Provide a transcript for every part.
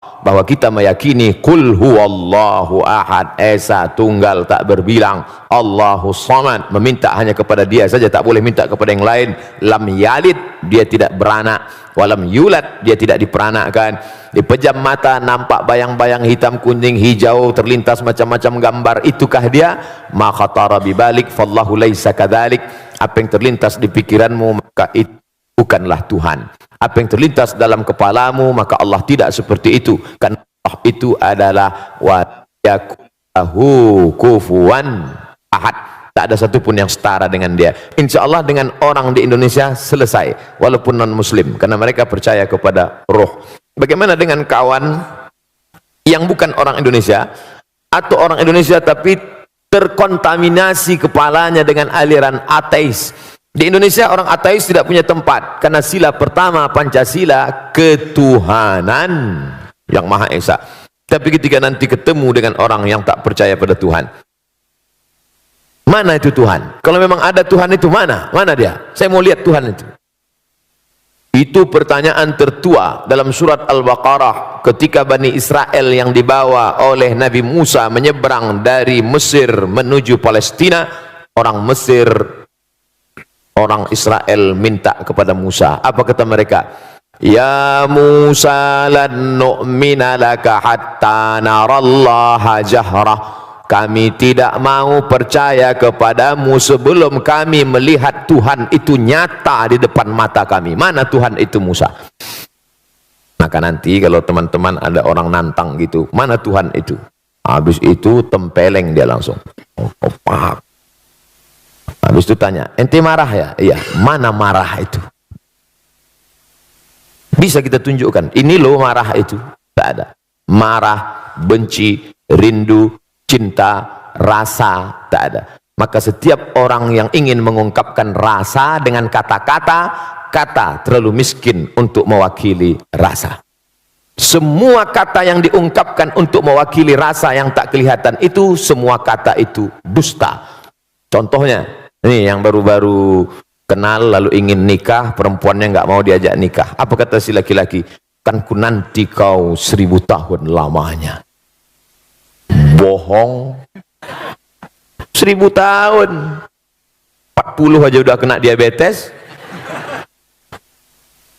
bahwa kita meyakini qul huwallahu ahad, esa tunggal tak berbilang, Allahu samad, meminta hanya kepada dia saja, tak boleh minta kepada yang lain. Lam yalid, dia tidak beranak, walam yulad, dia tidak diperanakkan. Dipejam mata nampak bayang-bayang hitam, kuning, hijau, terlintas macam-macam gambar, itukah dia? Ma khatara bibalik fallahu laisa kadzalik. Apa yang terlintas di pikiranmu maka itu bukanlah Tuhan. Apa yang terlintas dalam kepalamu maka Allah tidak seperti itu, karena Allah itu adalah wa yakulahu kufuwan ahad. Tak ada satupun yang setara dengan dia. Insya Allah dengan orang di Indonesia selesai, walaupun non muslim, karena mereka percaya kepada roh. Bagaimana dengan kawan yang bukan orang Indonesia, atau orang Indonesia tapi terkontaminasi kepalanya dengan aliran ateis? Di Indonesia orang ateis tidak punya tempat, karena sila pertama Pancasila ketuhanan yang Maha Esa. Tapi ketika nanti ketemu dengan orang yang tak percaya pada Tuhan, mana itu Tuhan? Kalau memang ada Tuhan itu mana? Mana dia? Saya mau lihat Tuhan itu. Itu pertanyaan tertua dalam surat Al-Baqarah ketika Bani Israel yang dibawa oleh Nabi Musa menyeberang dari Mesir menuju Palestina. Orang Mesir, orang Israel minta kepada Musa, apa kata mereka? Ya Musa lan nu'mina laka hatta narallaha jahrah. Kami tidak mau percaya kepadamu sebelum kami melihat Tuhan itu nyata di depan mata kami. Mana Tuhan itu Musa? Maka nanti kalau teman-teman ada orang nantang gitu, mana Tuhan itu? Habis itu tempeleng dia langsung. Oh, paham. Habis itu tanya, ente marah ya? Iya. Mana marah itu? Bisa kita tunjukkan, ini loh marah itu. Tak ada. Marah, benci, rindu, cinta, rasa, tak ada. Maka setiap orang yang ingin mengungkapkan rasa dengan kata-kata, kata terlalu miskin untuk mewakili rasa. Semua kata yang diungkapkan untuk mewakili rasa yang tak kelihatan itu, semua kata itu dusta. Contohnya, ini yang baru-baru kenal lalu ingin nikah, perempuannya nggak mau diajak nikah. Apa kata si laki-laki? Kan ku nanti kau 1000 tahun lamanya. Bohong. 1000 tahun 40 aja udah kena diabetes.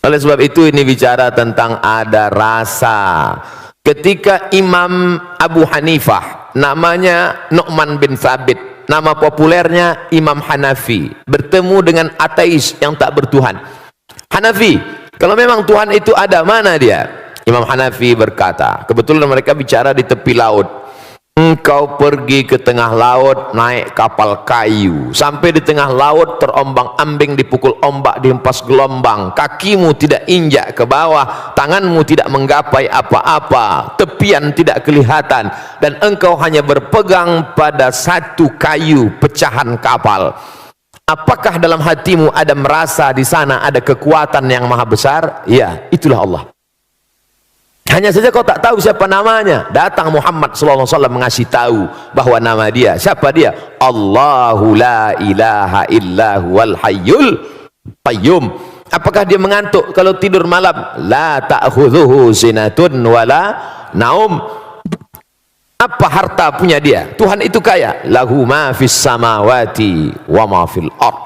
Oleh sebab itu ini bicara tentang ada rasa. Ketika Imam Abu Hanifah, namanya Nu'man bin Thabit, nama populernya Imam Hanafi, bertemu dengan ateis yang tak bertuhan. Hanafi, kalau memang Tuhan itu ada, mana dia? Imam Hanafi berkata, kebetulan mereka bicara di tepi laut. Engkau pergi ke tengah laut naik kapal kayu, sampai di tengah laut terombang-ambing, dipukul ombak, dihempas gelombang, kakimu tidak injak ke bawah, tanganmu tidak menggapai apa-apa, tepian tidak kelihatan, dan engkau hanya berpegang pada satu kayu pecahan kapal. Apakah dalam hatimu ada merasa di sana ada kekuatan yang maha besar? Ya, itulah Allah. Hanya saja kau tak tahu siapa namanya. Datang Muhammad SAW mengasih tahu bahwa nama dia. Siapa dia? Allahu la ilaha illa huwal hayyul qayyum. Apakah dia mengantuk kalau tidur malam? La ta'khudhuhu sinatun wala naum. Apa harta punya dia? Tuhan itu kaya. Lahu ma fis samawati wa ma fil ard.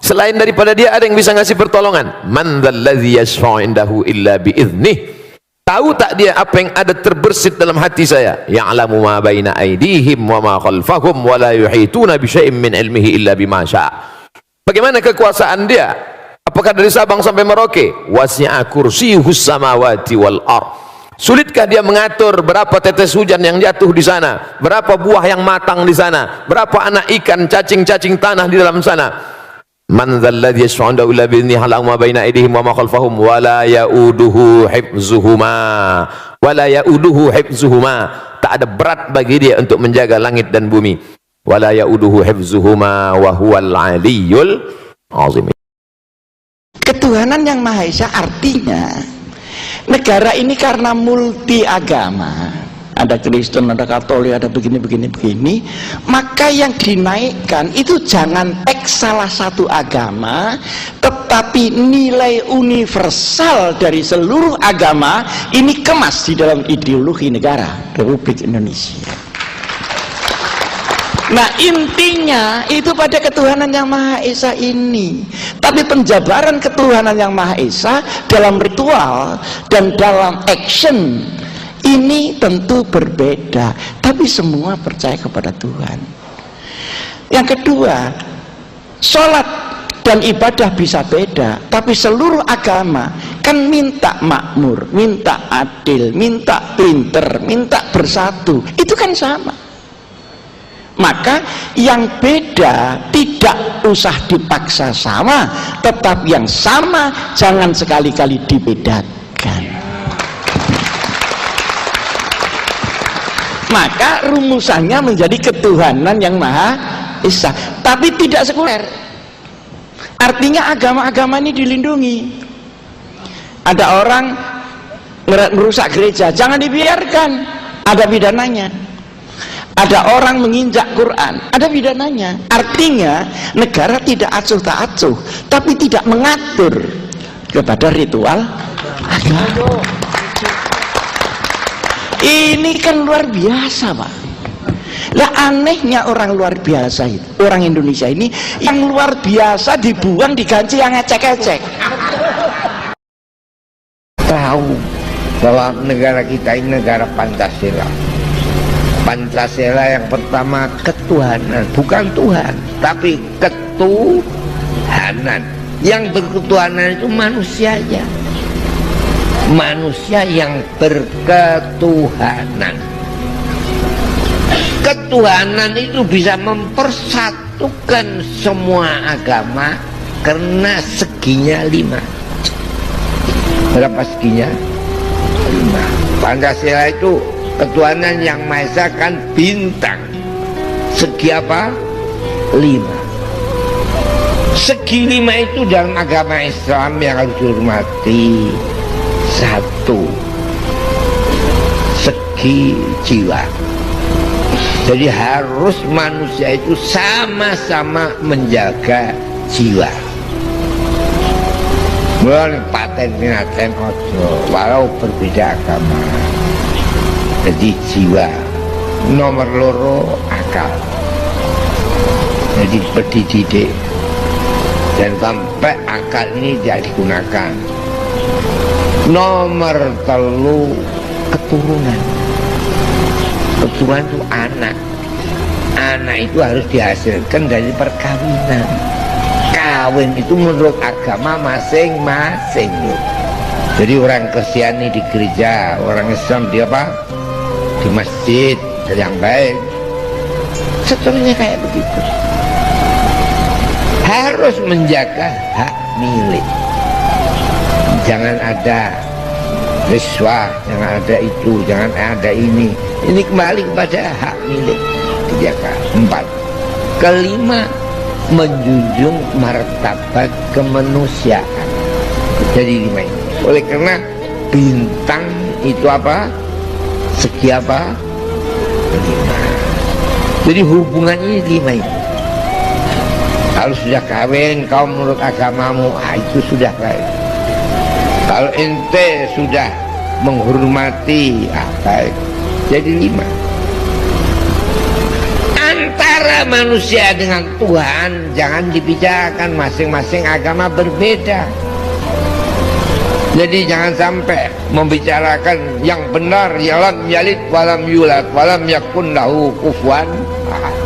Selain daripada dia ada yang bisa ngasih pertolongan? Man dzalladzi yashfa'u indahu illa biiznih. Tahu tak dia apa yang ada terbersit dalam hati saya? Ya'lamu ma baina aydihim wa ma khalfahum wa la yuhituna bi syai'in min ilmihi illa bima syaa'. Bagaimana kekuasaan dia? Apakah dari Sabang sampai Merauke? Wasi'a kursiyyuhus samawati wal ard. Sulitkah dia mengatur berapa tetes hujan yang jatuh di sana? Berapa buah yang matang di sana? Berapa anak ikan, cacing-cacing tanah di dalam sana? Man dzalladzi yashfa'u illa bi'idznihi ya'lamu ma baina aydihim wa ma khalfahum wa la ya'uduhu hifdzuhuma wa la ya'uduhu hifdzuhuma. Tak ada berat bagi dia untuk menjaga langit dan bumi. Wa la ya'uduhu hifdzuhuma wa huwal 'aliyyul 'azim. Ketuhanan yang Maha Esa artinya negara ini karena multi agama, ada Kristen, ada Katolik, ada begini, maka yang dinaikkan itu jangan teks salah satu agama, tetapi nilai universal dari seluruh agama ini kemas di dalam ideologi negara Republik Indonesia. Nah, intinya itu pada ketuhanan yang Maha Esa ini. Tapi penjabaran ketuhanan yang Maha Esa dalam ritual dan dalam action ini tentu berbeda, tapi semua percaya kepada Tuhan. Yang kedua, sholat dan ibadah bisa beda, tapi seluruh agama kan minta makmur, minta adil, minta pinter, minta bersatu, itu kan sama. Maka yang beda tidak usah dipaksa sama, tetap yang sama jangan sekali-kali dibedakan. Maka rumusannya menjadi ketuhanan yang Maha Esa, tapi tidak sekuler. Artinya agama-agama ini dilindungi. Ada orang merusak gereja, jangan dibiarkan, ada pidananya. Ada orang menginjak Quran, ada pidananya. Artinya negara tidak acuh tak acuh, tapi tidak mengatur kepada ritual agama. Ini kan luar biasa, Pak. Lah anehnya orang luar biasa itu, orang Indonesia ini yang luar biasa dibuang diganti yang ecek-ecek. Tahu bahwa negara kita ini negara Pancasila. Pancasila yang pertama ketuhanan, bukan Tuhan, tapi ketuhanan. Yang berketuhanan itu manusianya, manusia yang berketuhanan. Ketuhanan itu bisa mempersatukan semua agama karena seginya 5. Berapa seginya? 5. Pancasila itu ketuhanan yang Maha Esa kan bintang. Segi apa? 5. Segi 5 itu dalam agama Islam yang harus dihormati. 1, segi jiwa. Jadi harus manusia itu sama-sama menjaga jiwa. Mulai paten ojo, walau berbeda agama. Jadi jiwa. Nomor 2 akal. Jadi pendidik. Dan sampai akal ini tidak digunakan. Nomor 3 keturunan. Keturunan itu anak. Anak itu harus dihasilkan dari perkawinan. Kawin itu menurut agama masing-masing. Jadi orang Kristiani di gereja, orang Islam di apa? Di masjid yang baik. Seterusnya kayak begitu. Harus menjaga hak milik. Jangan ada riswah, jangan ada itu, jangan ada ini. Ini kembali kepada hak milik dijaga. 4. Kelima, menjunjung martabat kemanusiaan. Jadi 5 ini. Oleh karena bintang itu apa? Segi apa? 5. Jadi hubungan ini 5 ini. Kalau sudah kawin kau menurut agamamu, itu sudah baik. Kalau ente sudah menghormati, baik. Jadi 5. Antara manusia dengan Tuhan jangan dibicarakan, masing-masing agama berbeda. Jadi jangan sampai membicarakan yang benar, ya lam yalid walam yulad walam yakun lahu kufuwan ahad.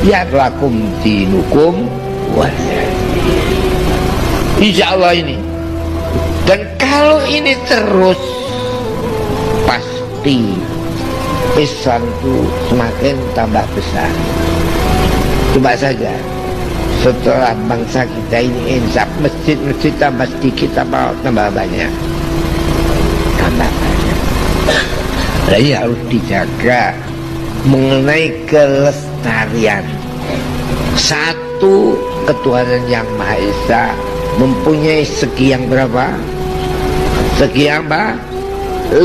Ya lakum dinukum waliyadin. Insya Allah ini. Dan kalau ini terus, pasti Islam itu semakin tambah besar. Coba saja setelah bangsa kita ini insaf, masjid-masjid tambah sedikit tambah banyak, tambah banyak. Jadi harus dijaga mengenai kelestarian. 1, ketuhanan yang Maha Esa mempunyai segi yang berapa? Segi apa? 5.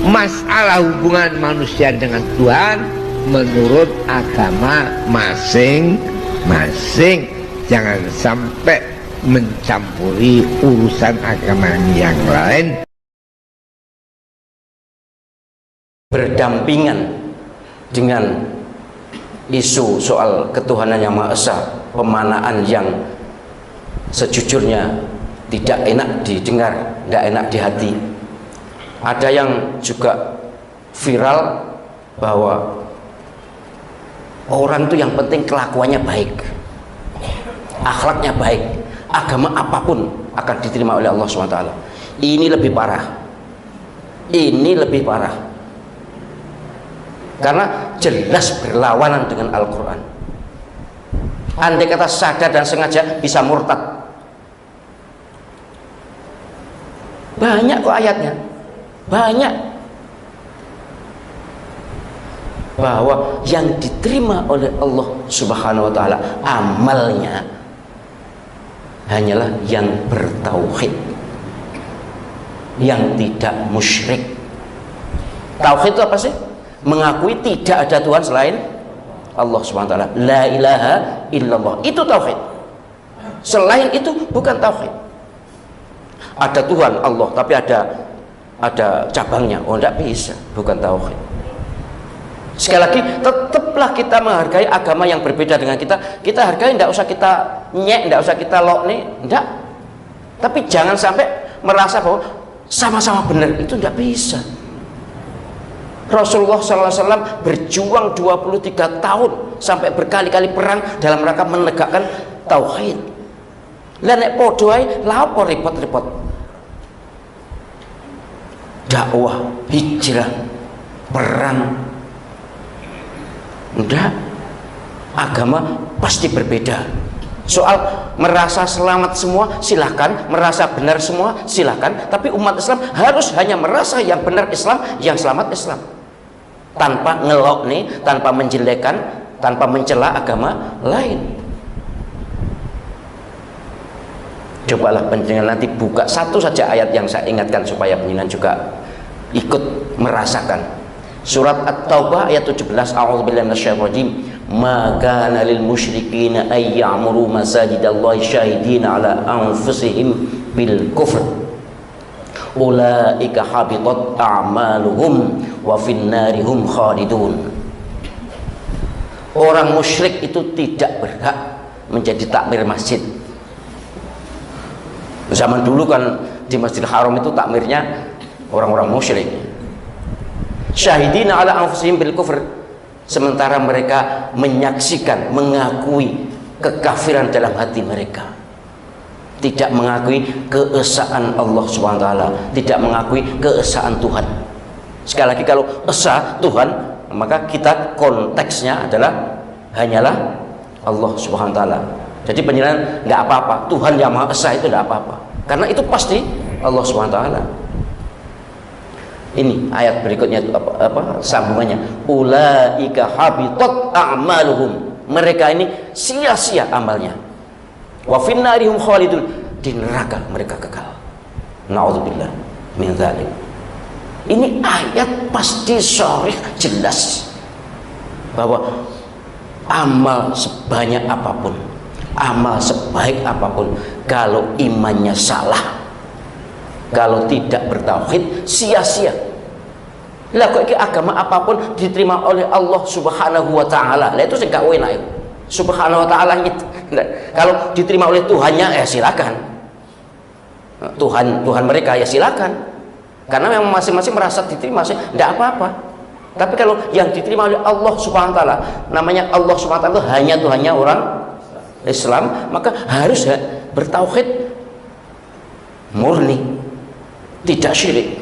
masalah hubungan manusia dengan Tuhan menurut agama masing-masing. Jangan sampai mencampuri urusan agama yang lain. Berdampingan dengan isu soal ketuhanan yang Maha Esa, pemanaan yang sejujurnya tidak enak didengar, tidak enak di hati. Ada yang juga viral bahwa orang itu yang penting kelakuannya baik, akhlaknya baik, agama apapun akan diterima oleh Allah SWT. Ini lebih parah, ini lebih parah, karena jelas berlawanan dengan Al-Quran. Andai kata sadar dan sengaja bisa murtad. Banyak kok ayatnya, banyak, bahwa yang diterima oleh Allah Subhanahu wa Ta'ala amalnya hanyalah yang bertauhid, yang tidak musyrik. Tauhid itu apa sih? Mengakui tidak ada Tuhan selain Allah Subhanahu wa Ta'ala. La ilaha illallah, itu tauhid. Selain itu bukan tauhid. Ada Tuhan Allah tapi ada cabangnya, oh tidak bisa, bukan tauhid. Sekali lagi, tetaplah kita menghargai agama yang berbeda dengan kita. Kita hargai, tidak usah kita nyek, tidak usah kita lokne, tidak. Tapi jangan sampai merasa bahwa sama-sama benar, itu tidak bisa. Rasulullah SAW berjuang 23 tahun sampai berkali-kali perang dalam rangka menegakkan tauhid. Lah nek padha ae lha apa repot-repot? Dakwah, hijrah, perang. Enggak. Agama pasti berbeda. Soal merasa selamat semua silahkan, merasa benar semua silahkan, tapi umat Islam harus hanya merasa yang benar Islam, yang selamat Islam, tanpa ngelok nih, tanpa menjelekkan, tanpa mencela agama lain. Cobalah penjenengan nanti buka satu saja ayat yang saya ingatkan supaya penjenengan juga ikut merasakan. Surat At-Taubah ayat 17, A'udzubillahi minasyaitonirrajim. Ma kana lil musyrikina ay ya'muru masajidallahi syahidina ala anfusihim bil kufr. Ulaika habitat a'maluhum wa finnari hum khalidun. Orang musyrik itu tidak berhak menjadi takmir masjid. Zaman dulu kan di Masjidil Haram itu takmirnya orang-orang musyrik. Syahidina ala anfusihim bil kufr, sementara mereka menyaksikan, mengakui kekafiran dalam hati mereka, tidak mengakui keesaan Allah SWT, tidak mengakui keesaan Tuhan. Sekali lagi, kalau esa Tuhan, maka kita konteksnya adalah hanyalah Allah SWT. Jadi penjelasan nggak apa-apa, Tuhan yang Maha Esa itu nggak apa-apa, karena itu pasti Allah SWT. Ini ayat berikutnya itu apa sambungannya? Ulaika habitat a'maluhum, mereka ini sia-sia amalnya. Wa finnarihum khalidun, di neraka mereka kekal. Na'udzubillah min dzalik. Ini ayat pasti sharih jelas bahwa amal sebanyak apapun, amal sebaik apapun, kalau imannya salah, kalau tidak bertauhid, sia-sia. Lah kok agama apapun diterima oleh Allah Subhanahu wa Ta'ala, lah itu sing gak enak. Subhanahu wa Ta'ala itu kalau diterima oleh Tuhannya, ya silakan. Tuhan mereka ya silakan, karena memang masing-masing merasa diterima, tidak apa-apa. Tapi kalau yang diterima oleh Allah Subhanahu wa Ta'ala, namanya Allah Subhanahu wa Ta'ala hanya Tuhannya orang Islam, maka harus bertauhid murni, tidak syirik.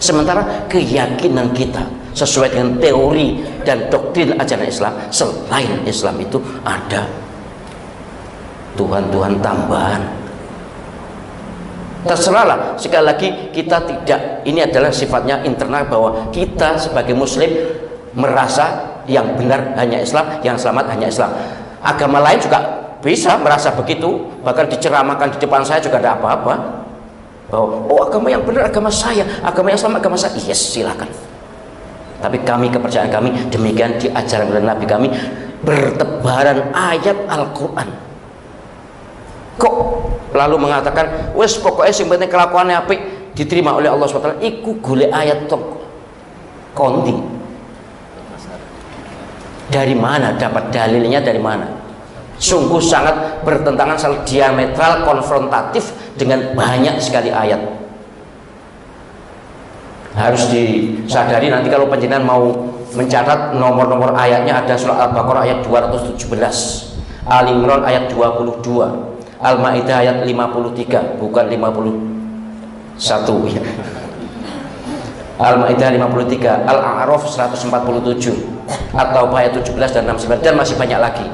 Sementara keyakinan kita sesuai dengan teori dan doktrin ajaran Islam, selain Islam itu ada Tuhan-Tuhan tambahan. Terserahlah, sekali lagi kita tidak, ini adalah sifatnya internal, bahwa kita sebagai muslim merasa yang benar hanya Islam, yang selamat hanya Islam. Agama lain juga bisa merasa begitu, bahkan diceramahkan di depan saya juga tidak apa-apa. bahwa oh agama yang benar agama saya, agama yang selamat agama saya, yes silakan. Tapi kami, kepercayaan kami demikian diajarkan oleh Nabi kami, bertebaran ayat Al-Quran. Kok lalu mengatakan wes pokoknya sing penting kelakuannya apik diterima oleh Allah SWT, iku golek ayat tok kondi. Dari mana dapat dalilnya, dari mana? Sungguh sangat bertentangan, sangat diametral, konfrontatif dengan banyak sekali ayat. Harus disadari nanti kalau penjenengan mau mencatat nomor-nomor ayatnya, ada surat Al-Baqarah ayat 217, Ali Imran ayat 22, Al-Maidah ayat 53, bukan 51 ya. Al-Maidah 53, Al-A'raf 147, atau ayat 17 dan 69, dan masih banyak lagi.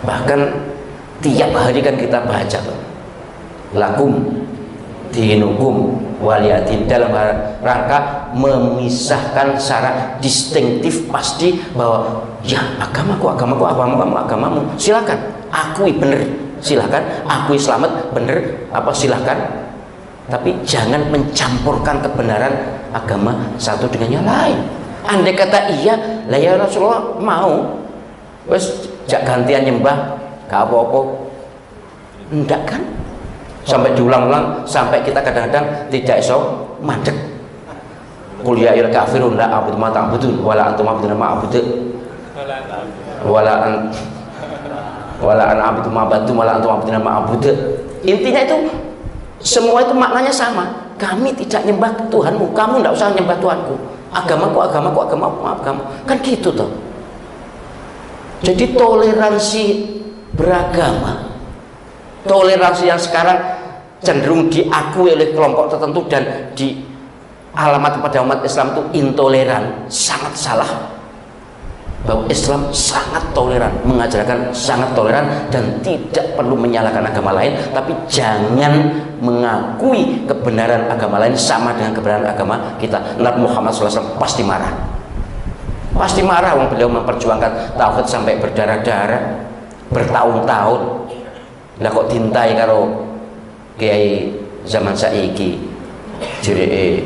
Bahkan tiap hari kan kita baca lakum dinukum waliyadin, dalam rangka memisahkan secara distintif pasti bahwa ya agamaku, agamamu, silakan akui bener, silakan akui selamat bener, apa silakan, tapi jangan mencampurkan kebenaran agama satu dengan yang lain. Andai kata iya, lah ya Rasulullah mau wes jak gantian nyembah gak apa-apa, enggak kan? Sampai diulang-ulang, sampai kita kadang-kadang tidak iso mandek. Qul ya ayyuhal kafirun la a'budu ma ta'budun wala antum a'buduna ma a'budu wala an a'budu ma batu wala antum a'buduna ma a'budu. Intinya itu semua itu maknanya sama. Kami tidak nyembah Tuhanmu, kamu tidak usah nyembah Tuhanku. Agamaku. Kan gitu toh. Jadi toleransi beragama, toleransi yang sekarang cenderung diakui oleh kelompok tertentu dan di alamat kepada umat Islam itu intoleran, sangat salah. Bahwa Islam sangat toleran, mengajarkan sangat toleran dan tidak perlu menyalahkan agama lain, tapi jangan mengakui kebenaran agama lain sama dengan kebenaran agama kita. Nabi Muhammad SAW pasti marah, wong beliau memperjuangkan tauhid sampai berdarah-darah bertahun-tahun. Lah kok dintai karo kiai zaman saiki jere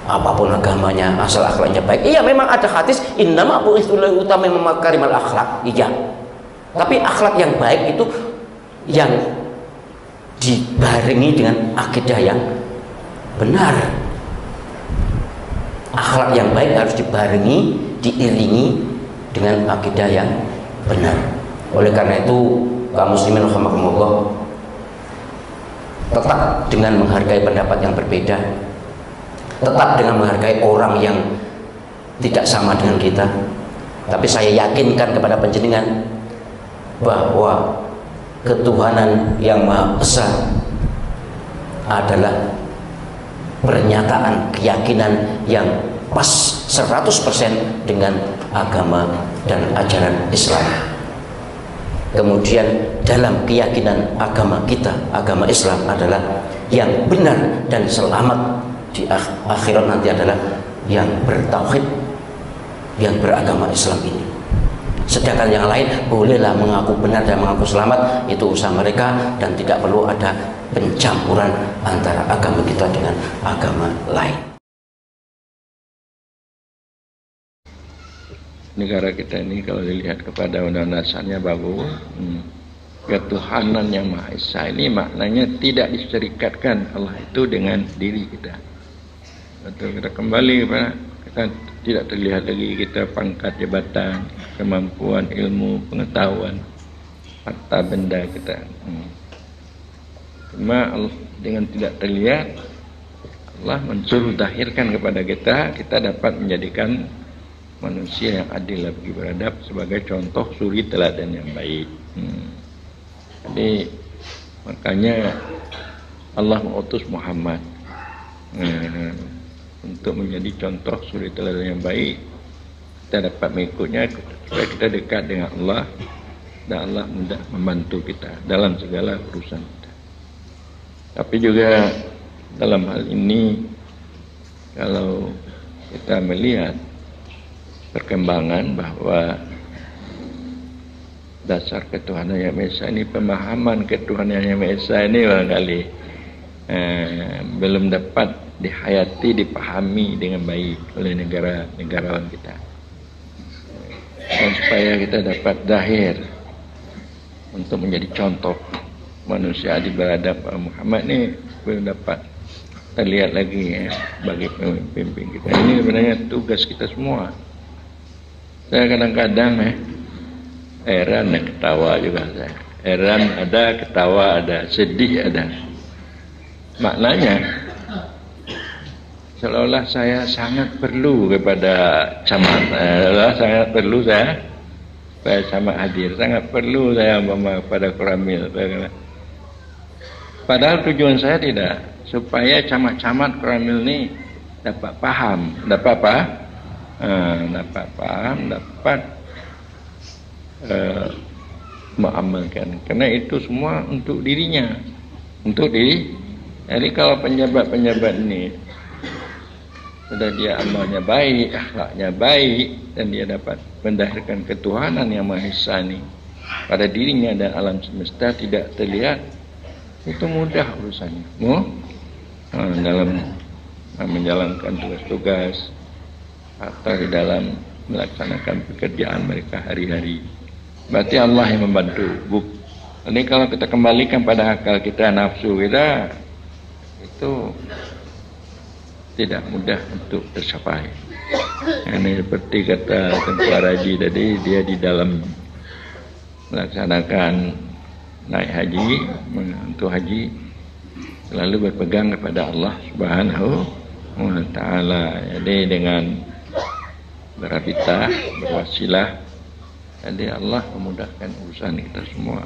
apapun agamanya asal akhlaknya baik. Iya memang ada hadis innama bu'itsu utama makarimal akhlak, iya, tapi akhlak yang baik itu yang dibarengi dengan akidah yang benar. Akhlak yang baik harus dibarengi, diiringi dengan akidah yang benar. Oleh karena itu kaum muslimin rahimakumullah, tetap dengan menghargai pendapat yang berbeda, tetap dengan menghargai orang yang tidak sama dengan kita. Tapi saya yakinkan kepada panjenengan bahwa ketuhanan yang maha besar adalah pernyataan keyakinan yang pas 100% dengan agama dan ajaran Islam. Kemudian dalam keyakinan agama kita, agama Islam adalah yang benar dan selamat di akhirat nanti adalah yang bertauhid, yang beragama Islam ini. Sedangkan yang lain bolehlah mengaku benar dan mengaku selamat, itu usaha mereka dan tidak perlu ada pencampuran antara agama kita dengan agama lain. Negara kita ini kalau dilihat kepada undang-undang dasarnya bagus, ketuhanan yang Maha Esa ini maknanya tidak diserikatkan Allah itu dengan diri kita. Betul, kita kembali kepada kita tidak terlihat lagi kita pangkat jabatan, kemampuan, ilmu, pengetahuan, harta benda kita. Cuma dengan tidak terlihat Allah mensuruh dahirkan kepada kita dapat menjadikan manusia yang adil bagi beradab sebagai contoh suri teladan yang baik. Jadi makanya Allah mengutus Muhammad untuk menjadi contoh suri teladan yang baik. Kita dapat mengikutnya supaya kita dekat dengan Allah dan Allah mudah membantu kita dalam segala urusan kita. Tapi juga dalam hal ini kalau kita melihat perkembangan bahwa dasar ketuhanan yang Maha Esa ini, pemahaman ketuhanan yang Maha Esa ini barangkali belum dapat dihayati, dipahami dengan baik oleh negarawan kita. Dan supaya kita dapat zahir untuk menjadi contoh manusia adil beradab, Muhammad ni belum dapat terlihat lagi bagi pemimpin kita. Ini sebenarnya tugas kita semua. Saya kadang-kadang heran dan ketawa juga saya. Heran ada, ketawa ada, sedih ada. Maknanya seolah-olah saya sangat perlu kepada camat, seolah sangat perlu saya supaya camat hadir, sangat perlu saya kepada Koramil. Padahal tujuan saya tidak, supaya camat-camat Koramil ini dapat paham, dapat apa? Dapat paham, dapat mengamalkan. Karena itu semua untuk dirinya, untuk diri. Jadi kalau penjabat-penjabat ini sudah dia amalnya baik, akhlaknya baik, dan dia dapat mendahirkan ketuhanan yang Maha Esa ini pada dirinya dan alam semesta tidak terlihat, itu mudah urusannya. Dalam menjalankan tugas-tugas atau di dalam melaksanakan pekerjaan mereka hari-hari. Berarti Allah yang membantu. Jadi kalau kita kembalikan pada akal kita, nafsu kita, itu tidak mudah untuk tercapai. Ini seperti kata Tengku Araji tadi, dia di dalam melaksanakan naik haji, untuk haji, selalu berpegang kepada Allah Subhanahu wa Ta'ala. Jadi dengan berabitah, berwasilah, jadi Allah memudahkan urusan kita semua.